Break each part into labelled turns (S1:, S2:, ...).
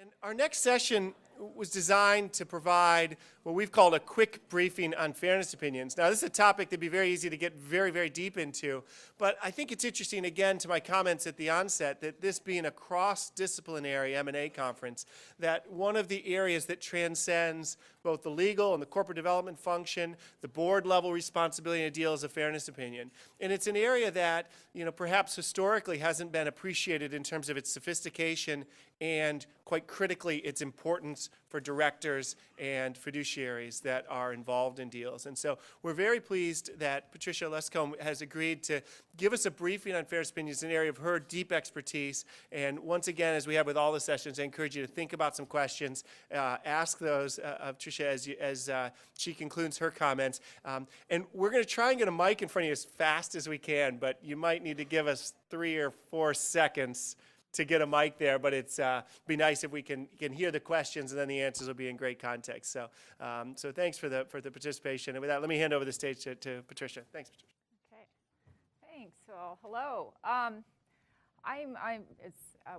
S1: And our next session was designed to provide what we've called a quick briefing on fairness opinions. Now, this is a topic that'd be very easy to get very, very deep into, but I think it's interesting, again, to my comments at the onset, that this being a cross-disciplinary M&A conference, that one of the areas that transcends both the legal and the corporate development function, the board-level responsibility in a deal is a fairness opinion. And it's an area that, perhaps historically hasn't been appreciated in terms of its sophistication and, quite critically, its importance for directors and fiduciaries that are involved in deals. And so we're very pleased that Patricia Luscombe has agreed to give us a briefing on fairness opinions, an area of her deep expertise. And once again, as we have with all the sessions, I encourage you to think about some questions, ask those of Tricia as she concludes her comments. And we're going to try and get a mic in front of you as fast as we can, but you might need to give us 3 or 4 seconds to get a mic there, but it's be nice if we can hear the questions, and then the answers will be in great context. So, so thanks for the participation. And with that, let me hand over the stage to Patricia. Thanks, Patricia.
S2: Okay, thanks. Well, hello.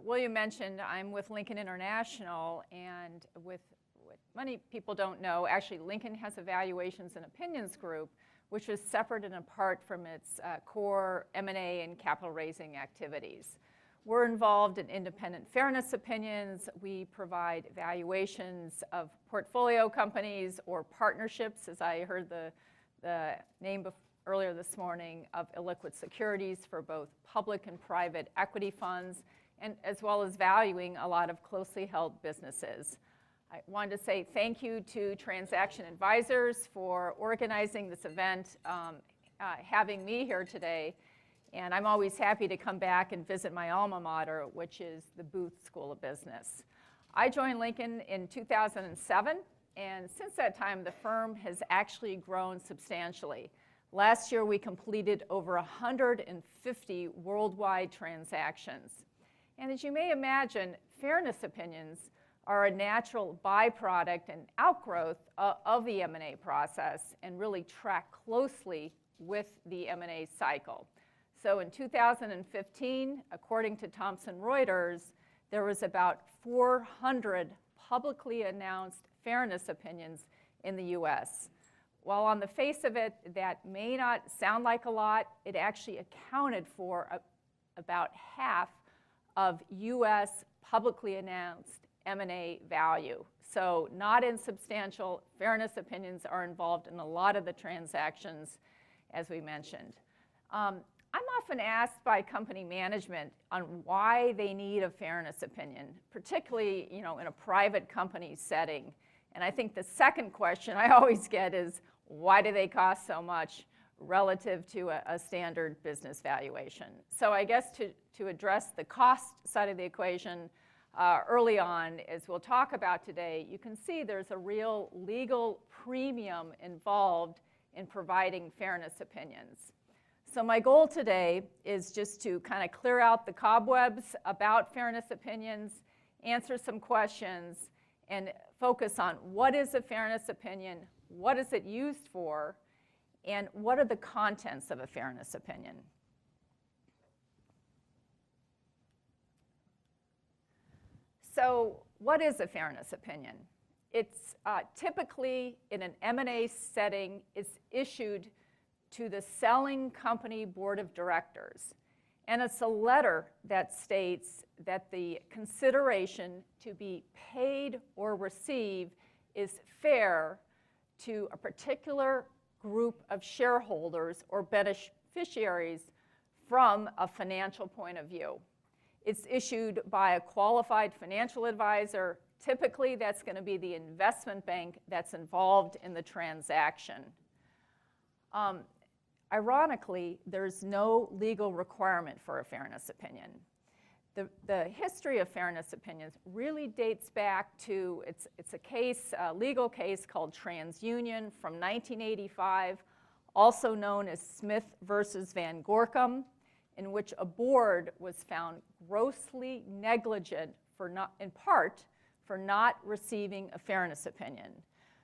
S2: William mentioned I'm with Lincoln International, and with what many people don't know, actually Lincoln has a valuations and opinions group, which is separate and apart from its core M&A and capital raising activities. We're involved in independent fairness opinions. We provide valuations of portfolio companies or partnerships, as I heard the name earlier this morning, of illiquid securities for both public and private equity funds, and as well as valuing a lot of closely held businesses. I wanted to say thank you to Transaction Advisors for organizing this event, having me here today. And I'm always happy to come back and visit my alma mater, which is the Booth School of Business. I joined Lincoln in 2007, and since that time, the firm has actually grown substantially. Last year, we completed over 150 worldwide transactions. And as you may imagine, fairness opinions are a natural byproduct and outgrowth of the M&A process and really track closely with the M&A cycle. So in 2015, according to Thomson Reuters, there was about 400 publicly announced fairness opinions in the US. While on the face of it, that may not sound like a lot, it actually accounted for about half of US publicly announced M&A value. So not insubstantial. Fairness opinions are involved in a lot of the transactions, as we mentioned. I'm often asked by company management on why they need a fairness opinion, particularly in a private company setting. And I think the second question I always get is, why do they cost so much relative to a standard business valuation? So I guess to address the cost side of the equation early on, as we'll talk about today, you can see there's a real legal premium involved in providing fairness opinions. So my goal today is just to kind of clear out the cobwebs about fairness opinions, answer some questions, and focus on what is a fairness opinion, what is it used for, and what are the contents of a fairness opinion. So what is a fairness opinion? It's typically, in an M&A setting, it's issued to the selling company board of directors. And it's a letter that states that the consideration to be paid or receive is fair to a particular group of shareholders or beneficiaries from a financial point of view. It's issued by a qualified financial advisor. Typically, that's going to be the investment bank that's involved in the transaction. Ironically, there's no legal requirement for a fairness opinion. The history of fairness opinions really dates back to, it's a case, a legal case called TransUnion from 1985, also known as Smith versus Van Gorkum, in which a board was found grossly negligent in part for not receiving a fairness opinion.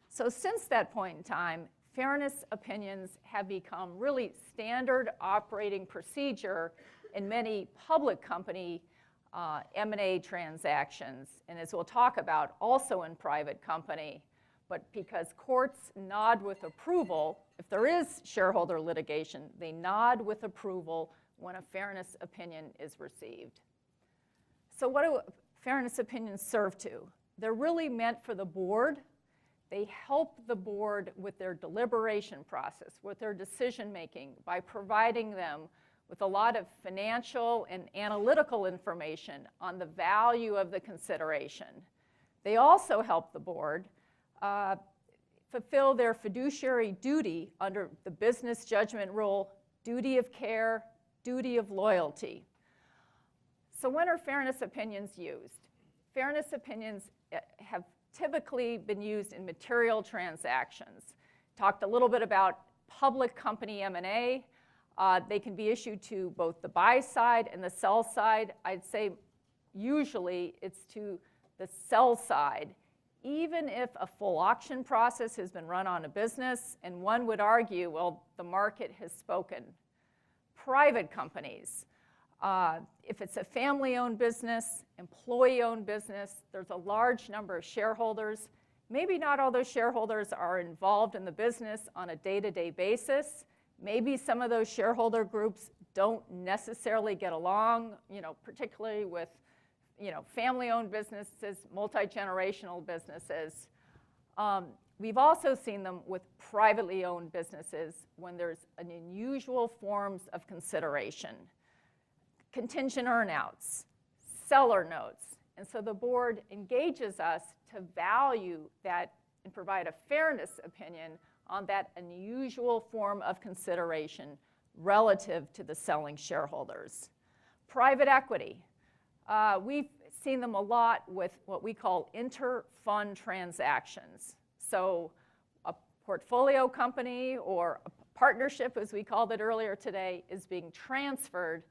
S2: So since that point in time, fairness opinions have become really standard operating procedure in many public company M&A transactions, and as we'll talk about, also in private company. But because courts nod with approval, if there is shareholder litigation, they nod with approval when a fairness opinion is received. So what do fairness opinions serve to? They're really meant for the board. They help the board with their deliberation process, with their decision making, by providing them with a lot of financial and analytical information on the value of the consideration. They also help the board fulfill their fiduciary duty under the business judgment rule, duty of care, duty of loyalty. So when are fairness opinions used? Fairness opinions have typically been used in material transactions. Talked a little bit about public company M&A. They can be issued to both the buy side and the sell side. I'd say usually it's to the sell side, even if a full auction process has been run on a business, and one would argue, well, the market has spoken. Private companies, if it's a family-owned business, employee-owned business, there's a large number of shareholders. Maybe not all those shareholders are involved in the business on a day-to-day basis. Maybe some of those shareholder groups don't necessarily get along, particularly with family-owned businesses, multi-generational businesses. We've also seen them with privately owned businesses when there's an unusual forms of consideration. Contingent earnouts, seller notes. And so the board engages us to value that and provide a fairness opinion on that unusual form of consideration relative to the selling shareholders. Private equity. We've seen them a lot with what we call inter-fund transactions. So a portfolio company or a partnership, as we called it earlier today, is being transferred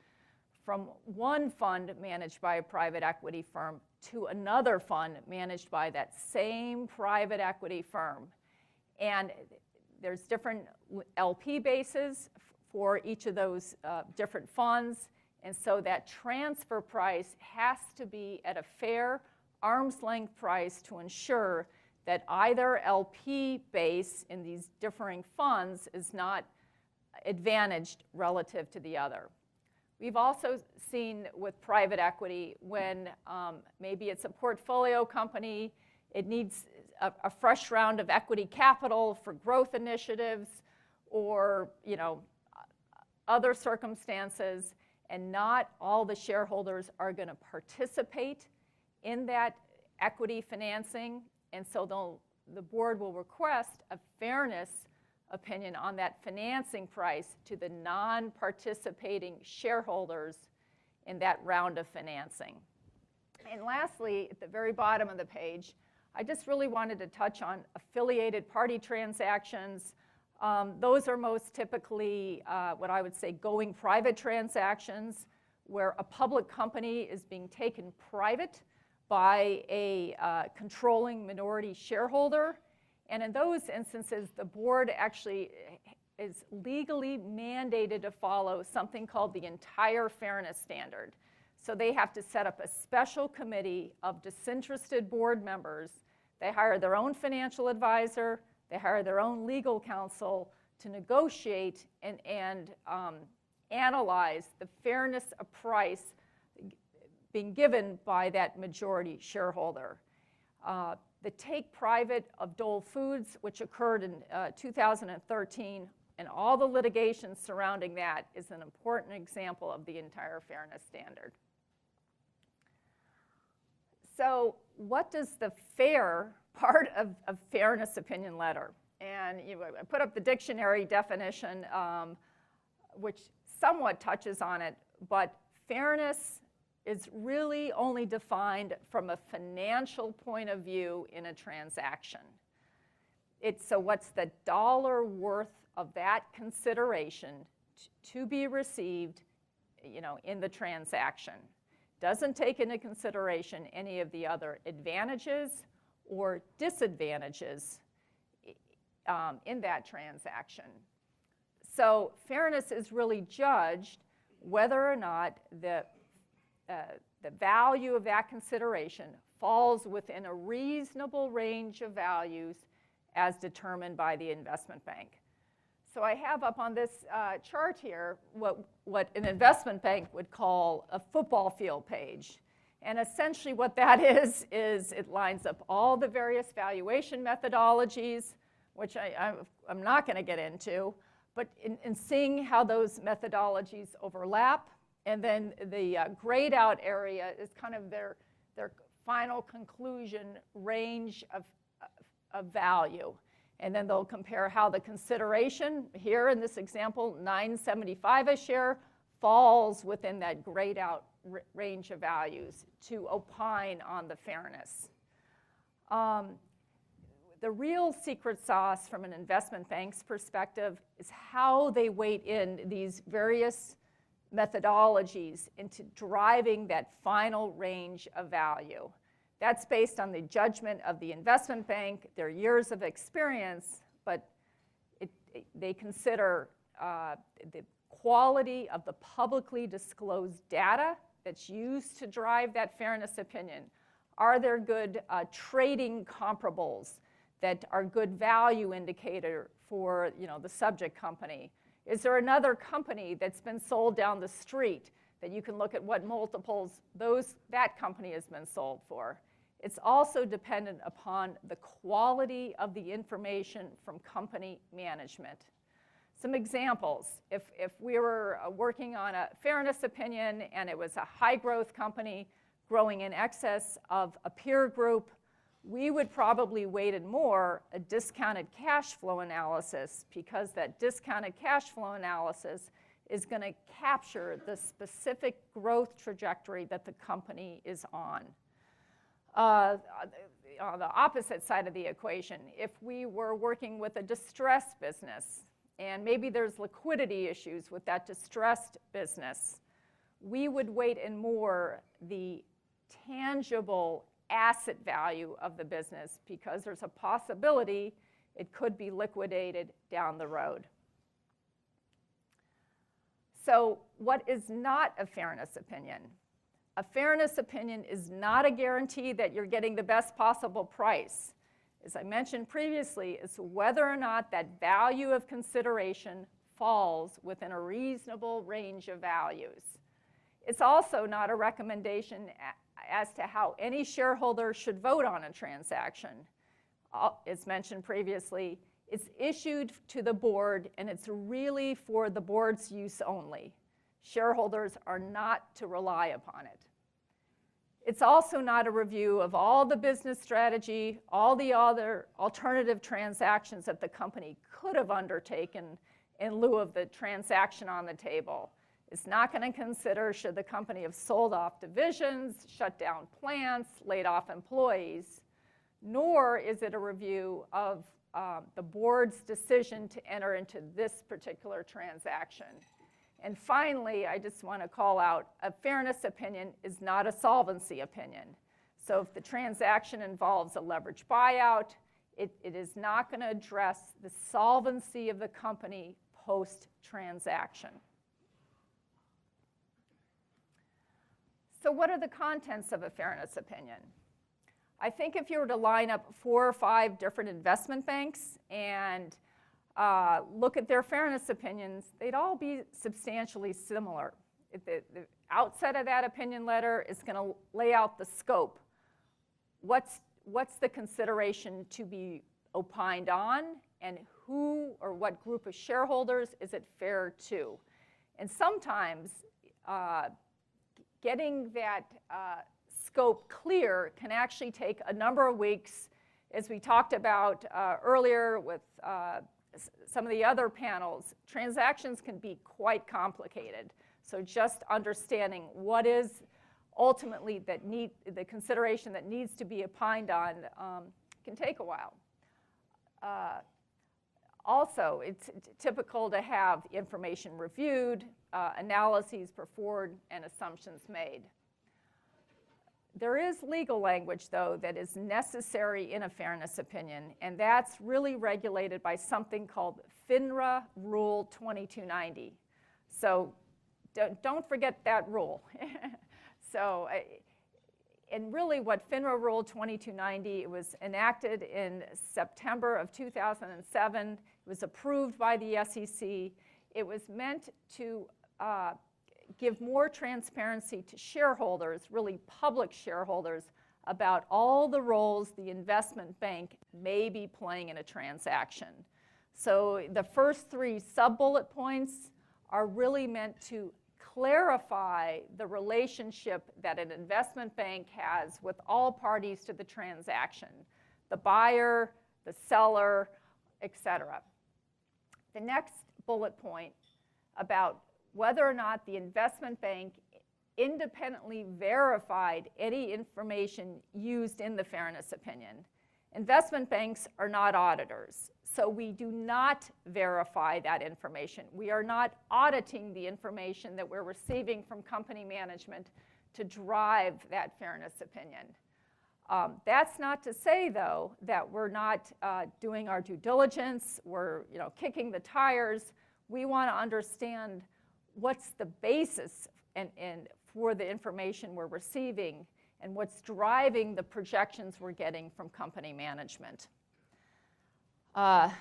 S2: from one fund managed by a private equity firm to another fund managed by that same private equity firm. And there's different LP bases for each of those different funds. And so that transfer price has to be at a fair arm's length price to ensure that either LP base in these differing funds is not advantaged relative to the other. We've also seen with private equity when maybe it's a portfolio company, it needs a fresh round of equity capital for growth initiatives or other circumstances, and not all the shareholders are going to participate in that equity financing, and so the board will request a fairness opinion on that financing price to the non-participating shareholders in that round of financing. And lastly, at the very bottom of the page, I just really wanted to touch on affiliated party transactions. Those are most typically what I would say going private transactions, where a public company is being taken private by a controlling minority shareholder. And in those instances, the board actually is legally mandated to follow something called the entire fairness standard. So they have to set up a special committee of disinterested board members. They hire their own financial advisor. They hire their own legal counsel to negotiate and analyze the fairness of price being given by that majority shareholder. The take private of Dole Foods, which occurred in 2013, and all the litigation surrounding that is an important example of the entire fairness standard. So what does the fair part of fairness opinion letter? And I put up the dictionary definition, which somewhat touches on it, but fairness is really only defined from a financial point of view in a transaction. So what's the dollar worth of that consideration to be received in the transaction? Doesn't take into consideration any of the other advantages or disadvantages in that transaction. So fairness is really judged whether or not the the value of that consideration falls within a reasonable range of values as determined by the investment bank. So I have up on this chart here what an investment bank would call a football field page. And essentially what that is it lines up all the various valuation methodologies, which I'm not going to get into, but in seeing how those methodologies overlap. And then the grayed out area is kind of their final conclusion range of value. And then they'll compare how the consideration, here in this example, $9.75 a share, falls within that grayed out range of values to opine on the fairness. The real secret sauce from an investment bank's perspective is how they weight in these various methodologies into driving that final range of value. That's based on the judgment of the investment bank, their years of experience, but they consider the quality of the publicly disclosed data that's used to drive that fairness opinion. Are there good trading comparables that are good value indicator for the subject company? Is there another company that's been sold down the street that you can look at what multiples that company has been sold for? It's also dependent upon the quality of the information from company management. Some examples, if we were working on a fairness opinion and it was a high growth company growing in excess of a peer group, we would probably weight it more a discounted cash flow analysis, because that discounted cash flow analysis is going to capture the specific growth trajectory that the company is on. On the opposite side of the equation, if we were working with a distressed business, and maybe there's liquidity issues with that distressed business, we would weight in more the tangible asset value of the business, because there's a possibility it could be liquidated down the road. So what is not a fairness opinion? A fairness opinion is not a guarantee that you're getting the best possible price. As I mentioned previously, it's whether or not that value of consideration falls within a reasonable range of values. It's also not a recommendation as to how any shareholder should vote on a transaction. As mentioned previously, it's issued to the board, and it's really for the board's use only. Shareholders are not to rely upon it. It's also not a review of all the business strategy, all the other alternative transactions that the company could have undertaken in lieu of the transaction on the table. It's not going to consider should the company have sold off divisions, shut down plants, laid off employees, nor is it a review of the board's decision to enter into this particular transaction. And finally, I just want to call out, a fairness opinion is not a solvency opinion. So if the transaction involves a leveraged buyout, it is not going to address the solvency of the company post-transaction. So what are the contents of a fairness opinion? I think if you were to line up 4 or 5 different investment banks and look at their fairness opinions, they'd all be substantially similar. The outset of that opinion letter is going to lay out the scope. What's the consideration to be opined on, and who or what group of shareholders is it fair to? And sometimes getting that scope clear can actually take a number of weeks. As we talked about earlier with some of the other panels, transactions can be quite complicated. So just understanding what is ultimately the consideration that needs to be opined on can take a while. Also, it's typical to have information reviewed, analyses performed, and assumptions made. There is legal language, though, that is necessary in a fairness opinion, and that's really regulated by something called Finra Rule 2290. So don't forget that rule. So, and really what Finra Rule 2290, it was enacted in September of 2007. It was approved by the SEC. It was meant to give more transparency to shareholders, really public shareholders, about all the roles the investment bank may be playing in a transaction. So the first 3 sub-bullet points are really meant to clarify the relationship that an investment bank has with all parties to the transaction, the buyer, the seller, etc. The next bullet point about whether or not the investment bank independently verified any information used in the fairness opinion. Investment banks are not auditors, so we do not verify that information. We are not auditing the information that we're receiving from company management to drive that fairness opinion. That's not to say, though, that we're not doing our due diligence, we're kicking the tires. We want to understand what's the basis for the information we're receiving and what's driving the projections we're getting from company management.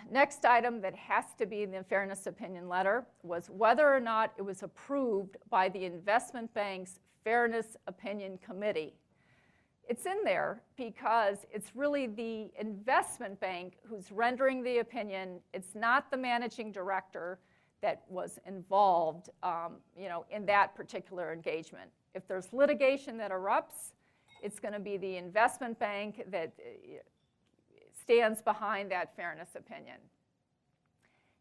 S2: Next item that has to be in the fairness opinion letter was whether or not it was approved by the investment bank's fairness opinion committee. It's in there because it's really the investment bank who's rendering the opinion. It's not the managing director that was involved in that particular engagement. If there's litigation that erupts, it's going to be the investment bank that stands behind that fairness opinion.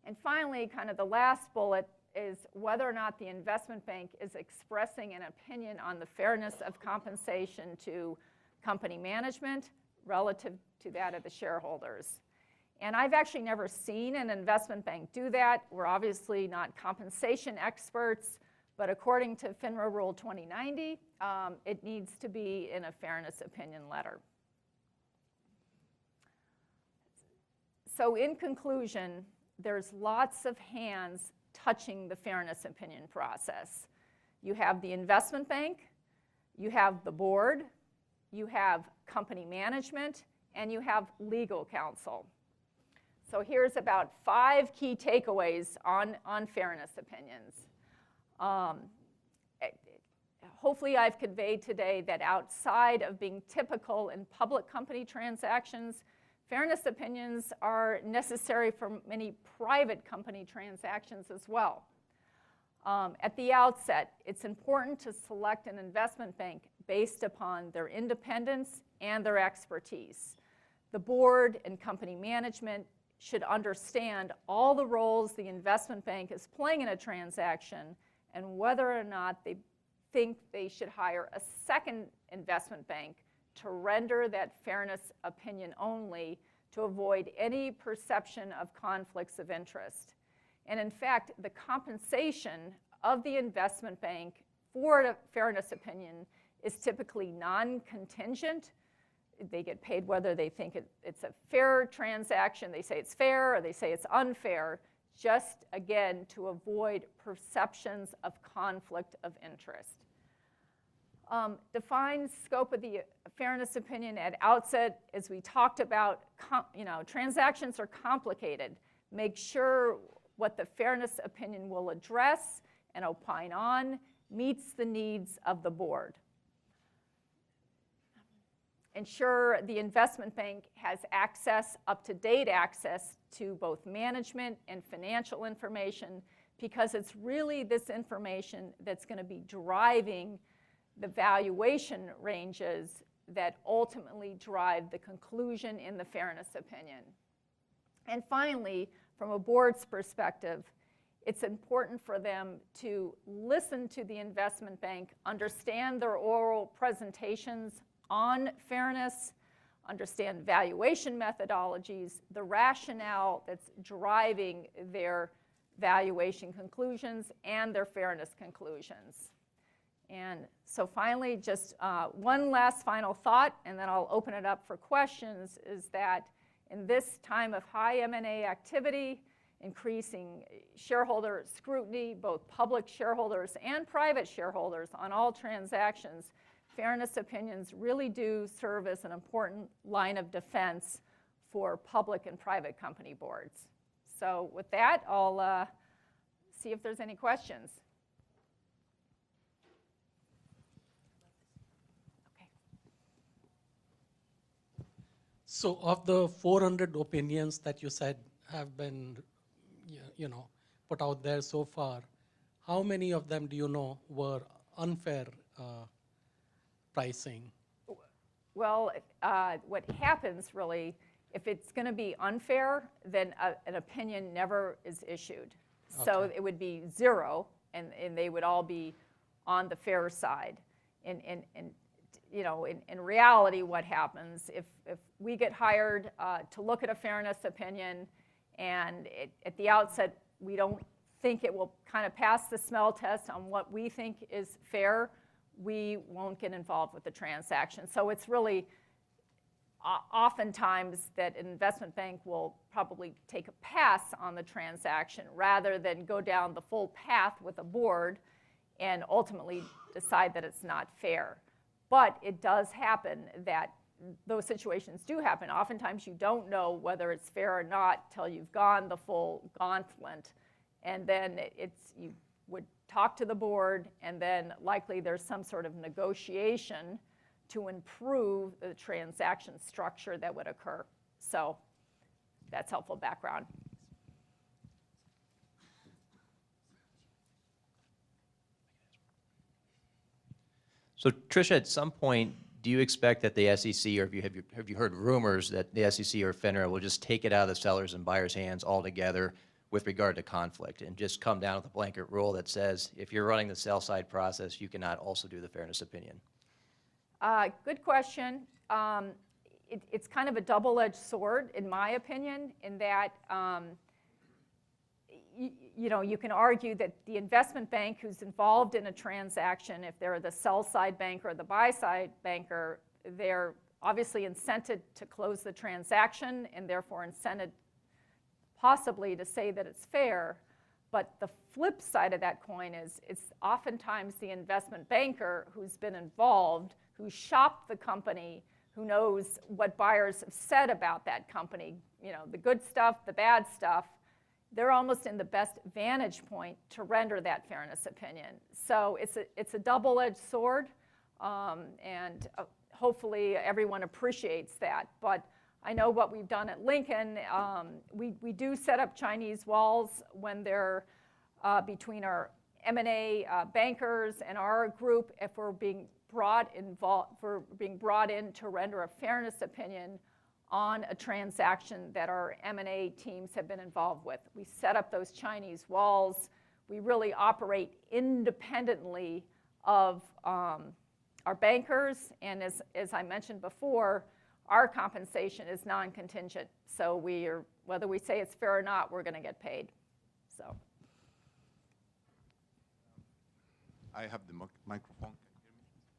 S2: And finally, kind of the last bullet is whether or not the investment bank is expressing an opinion on the fairness of compensation to company management relative to that of the shareholders. And I've actually never seen an investment bank do that. We're obviously not compensation experts, but according to Finra Rule 2090, it needs to be in a fairness opinion letter. So in conclusion, there's lots of hands touching the fairness opinion process. You have the investment bank, you have the board, you have company management, and you have legal counsel. So here's about 5 key takeaways on fairness opinions. Hopefully I've conveyed today that outside of being typical in public company transactions, fairness opinions are necessary for many private company transactions as well. At the outset, it's important to select an investment bank based upon their independence and their expertise. The board and company management should understand all the roles the investment bank is playing in a transaction and whether or not they think they should hire a second investment bank to render that fairness opinion only to avoid any perception of conflicts of interest. And in fact, the compensation of the investment bank for a fairness opinion is typically non-contingent. They get paid whether they think it's a fair transaction, they say it's fair, or they say it's unfair, just, again, to avoid perceptions of conflict of interest. Define scope of the fairness opinion at outset. As we talked about, transactions are complicated. Make sure what the fairness opinion will address and opine on meets the needs of the board. Ensure the investment bank has access, up-to-date access to both management and financial information, because it's really this information that's going to be driving the valuation ranges that ultimately drive the conclusion in the fairness opinion. And finally, from a board's perspective, it's important for them to listen to the investment bank, understand their oral presentations on fairness, understand valuation methodologies, the rationale that's driving their valuation conclusions and their fairness conclusions. And so finally, just one last final thought, and then I'll open it up for questions, is that in this time of high M&A activity, increasing shareholder scrutiny, both public shareholders and private shareholders on all transactions, fairness opinions really do serve as an important line of defense for public and private company boards. So with that, I'll see if there's any questions. Okay.
S3: So of the 400 opinions that you said have been, put out there so far, how many of them do you know were unfair pricing?
S2: Well, what happens really, if it's going to be unfair, then an opinion never is issued. Okay. So it would be 0, and they would all be on the fair side. In reality, what happens, if we get hired to look at a fairness opinion, and at the outset we don't think it will kind of pass the smell test on what we think is fair, we won't get involved with the transaction. So it's really oftentimes that an investment bank will probably take a pass on the transaction rather than go down the full path with a board and ultimately decide that it's not fair. But it does happen that those situations do happen. Oftentimes you don't know whether it's fair or not till you've gone the full gauntlet, and then you would talk to the board, and then likely there's some sort of negotiation to improve the transaction structure that would occur. So that's helpful background.
S4: So Tricia, at some point, do you expect that the SEC, or have you heard rumors that the SEC or FINRA will just take it out of the sellers and buyers' hands altogether with regard to conflict and just come down with a blanket rule that says if you're running the sell-side process, you cannot also do the fairness opinion?
S2: Good question. It's kind of a double-edged sword, in my opinion, in that you can argue that the investment bank who's involved in a transaction, if they're the sell-side banker or the buy-side banker, they're obviously incented to close the transaction and therefore incented possibly to say that it's fair. But the flip side of that coin is it's oftentimes the investment banker who's been involved, who shopped the company, who knows what buyers have said about that company, the good stuff, the bad stuff. They're almost in the best vantage point to render that fairness opinion. So it's a double-edged sword, and hopefully everyone appreciates that. But I know what we've done at Lincoln, we do set up Chinese walls when they're between our M&A bankers and our group if we're being brought in to render a fairness opinion on a transaction that our M&A teams have been involved with. We set up those Chinese walls. We really operate independently of our bankers, and as I mentioned before, our compensation is non-contingent. So whether we say it's fair or not, we're going to get paid. So.
S5: I have the microphone.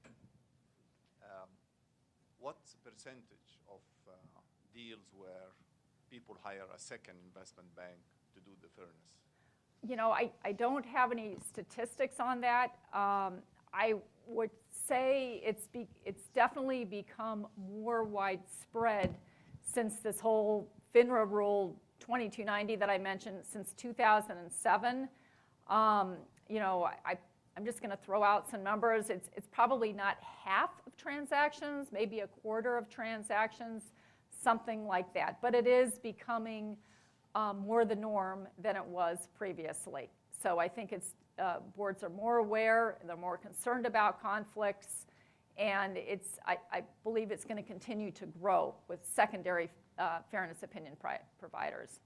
S5: Can you hear me? What's the percentage of deals where people hire a second investment bank to do the fairness?
S2: I don't have any statistics on that. I would say it's definitely become more widespread since this whole Finra Rule 2290 that I mentioned since 2007. I'm just going to throw out some numbers. It's probably not half of transactions, maybe a quarter of transactions, something like that. But it is becoming more the norm than it was previously. So I think boards are more aware, they're more concerned about conflicts, and I believe it's going to continue to grow with secondary fairness opinion providers.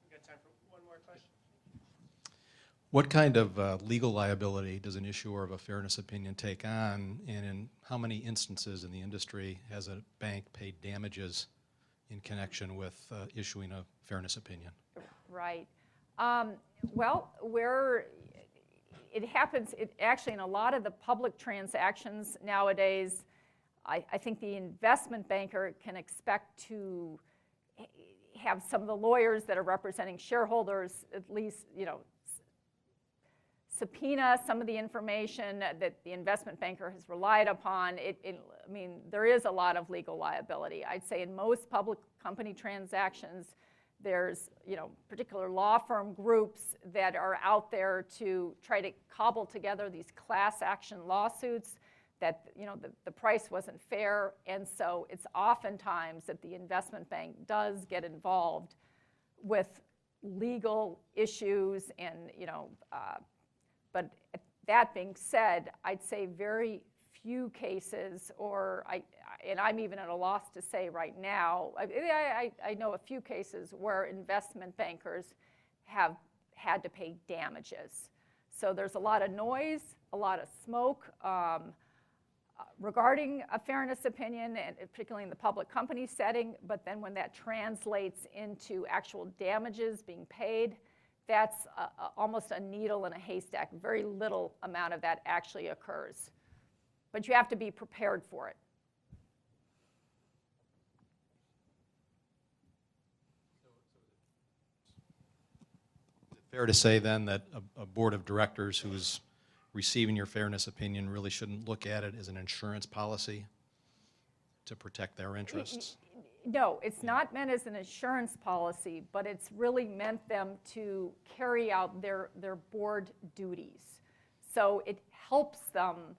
S1: We've got time for one more question.
S6: What kind of legal liability does an issuer of a fairness opinion take on, and in how many instances in the industry has a bank paid damages in connection with issuing a fairness opinion?
S2: Right. Well, it happens, actually in a lot of the public transactions nowadays, I think the investment banker can expect to have some of the lawyers that are representing shareholders at least, subpoena some of the information that the investment banker has relied upon. I mean, there is a lot of legal liability. I'd say in most public company transactions, there's, particular law firm groups that are out there to try to cobble together these class action lawsuits that, the price wasn't fair. And so it's oftentimes that the investment bank does get involved with legal issues and, but that being said, I'd say very few cases, and I'm even at a loss to say right now, I know a few cases where investment bankers have had to pay damages. So there's a lot of noise, a lot of smoke regarding a fairness opinion, and particularly in the public company setting, but then when that translates into actual damages being paid, that's almost a needle in a haystack. Very little amount of that actually occurs. But you have to be prepared for it.
S6: Is it fair to say then that a board of directors who's receiving your fairness opinion really shouldn't look at it as an insurance policy to protect their interests?
S2: No, it's not meant as an insurance policy, but it's really meant them to carry out their board duties. So it helps them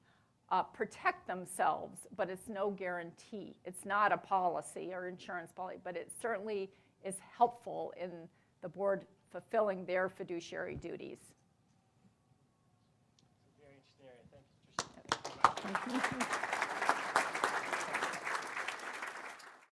S2: protect themselves, but it's no guarantee. It's not a policy or insurance policy, but it certainly is helpful in the board fulfilling their fiduciary duties.
S1: Very interesting area. Thank you, Patricia.